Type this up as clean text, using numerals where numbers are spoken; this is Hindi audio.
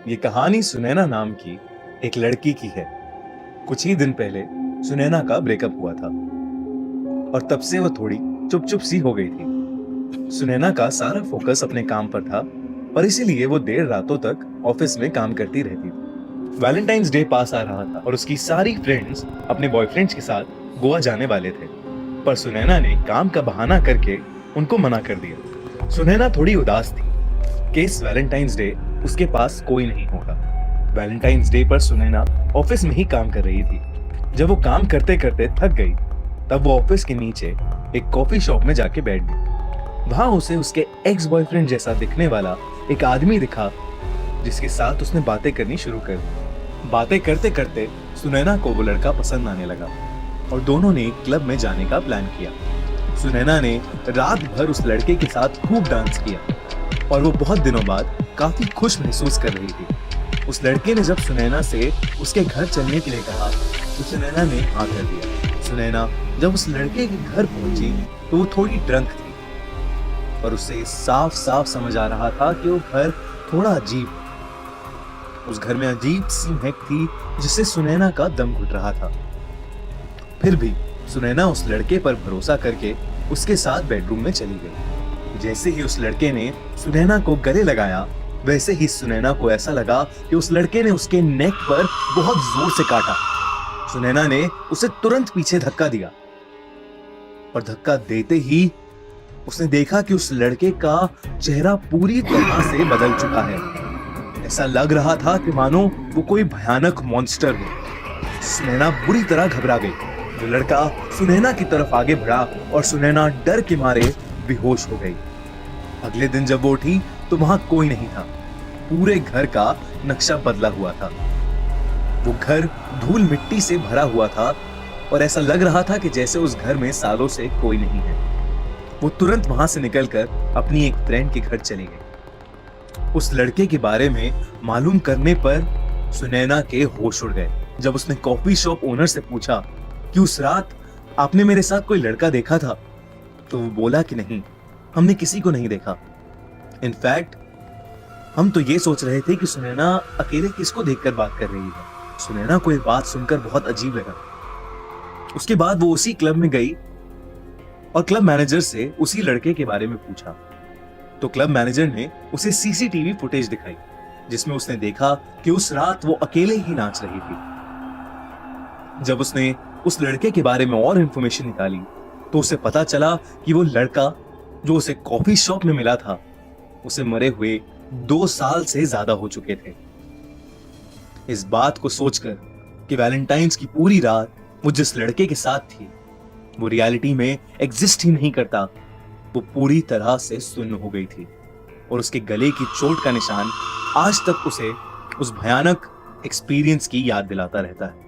ये कहानी सुनैना नाम की एक लड़की की है। कुछ ही दिन पहले सुनैना का ब्रेकअप हुआ था और तब से वो थोड़ी चुप चुप सी हो गई थी। सुनैना का सारा फोकस अपने काम पर था और इसीलिए वो देर रातों तक ऑफिस में काम करती रहती थी। वैलेंटाइंस डे पास आ रहा था और उसकी सारी फ्रेंड्स अपने बॉयफ्रेंड्स के साथ गोवा जाने वाले थे, पर सुनैना ने काम का बहाना करके उनको मना कर दिया। सुनैना थोड़ी उदास थी कि इस वैलेंटाइंस डे उसके पास कोई नहीं होगा। वैलेंटाइंस डे पर सुनैना ऑफिस में ही काम कर रही थी। जब वो काम करते करते थक गई तब वो ऑफिस के नीचे एक कॉफी शॉप में जाके बैठ गई। वहां उसे उसके एक्स बॉयफ्रेंड जैसा दिखने वाला एक आदमी दिखा जिसके साथ उसने बातें करनी शुरू कर दी। बातें करते करते सुनैना को वो लड़का पसंद आने लगा और दोनों ने क्लब में जाने का प्लान किया। सुनैना ने रात भर उस लड़के के साथ खूब डांस किया और वो बहुत दिनों बाद काफी खुश महसूस कर रही थी। उस लड़के ने जब सुनैना से उसके घर चलने के लिए कहा तो सुनैना ने हाँ कर दिया। सुनैना जब उस लड़के के घर पहुंची तो वो थोड़ी ड्रंक थी और उसे साफ साफ समझ आ रहा था कि वो घर थोड़ा अजीब, उस घर में अजीब सी महक थी जिससे सुनैना का दम घुट रहा था। फिर भी सुनैना उस लड़के पर भरोसा करके उसके साथ बेडरूम में चली गई। जैसे ही उस लड़के ने सुनैना को गले लगाया वैसे ही सुनैना को ऐसा लगा कि उस लड़के ने उसके नेक पर बहुत जोर से काटा। सुनैना ने उसे तुरंत पीछे धक्का दिया और धक्का देते ही उसने देखा कि उस लड़के का चेहरा पूरी तरह से बदल चुका है। ऐसा लग रहा था कि मानो वो कोई भयानक मॉन्स्टर हो। सुनैना बुरी तरह घबरा गई। वो लड़का सुनैना की तरफ आगे बढ़ा और सुनैना डर के मारे बेहोश हो गई। अगले दिन जब वो उठी तो वहां कोई नहीं था। पूरे घर का नक्शा बदला हुआ था। वो घर धूल मिट्टी से भरा हुआ था और ऐसा लग रहा था कि जैसे उस घर में सालों से कोई नहीं है। वो तुरंत वहां से निकलकर अपनी एक फ्रेंड के घर चली गई। उस लड़के के बारे में मालूम करने पर सुनैना के होश उड़ गए। जब उसने कॉफी शॉप ओनर से पूछा कि उस रात आपने मेरे साथ कोई लड़का देखा था, तो वो बोला कि नहीं, हमने किसी को नहीं देखा। इनफैक्ट हम तो ये सोच रहे थे कि सुनैना अकेले किसको देखकर बात कर रही है। सुनैना को ये बात सुनकर बहुत अजीब लगा। उसके बाद वो उसी क्लब में गई और क्लब मैनेजर से उसी लड़के के बारे में पूछा, तो क्लब मैनेजर ने उसे सीसीटीवी फुटेज दिखाई जिसमें उसने देखा कि उस रात वो अकेले ही नाच रही थी। जब उसने उस लड़के के बारे में और इंफॉर्मेशन निकाली तो उसे पता चला कि वो लड़का जो उसे कॉफी शॉप में मिला था उसे मरे हुए 2 साल से ज्यादा हो चुके थे। इस बात को सोचकर कि वैलेंटाइंस की पूरी रात वो जिस लड़के के साथ थी वो रियलिटी में एग्जिस्ट ही नहीं करता, वो पूरी तरह से सुन्न हो गई थी और उसके गले की चोट का निशान आज तक उसे उस भयानक एक्सपीरियंस की याद दिलाता रहता है।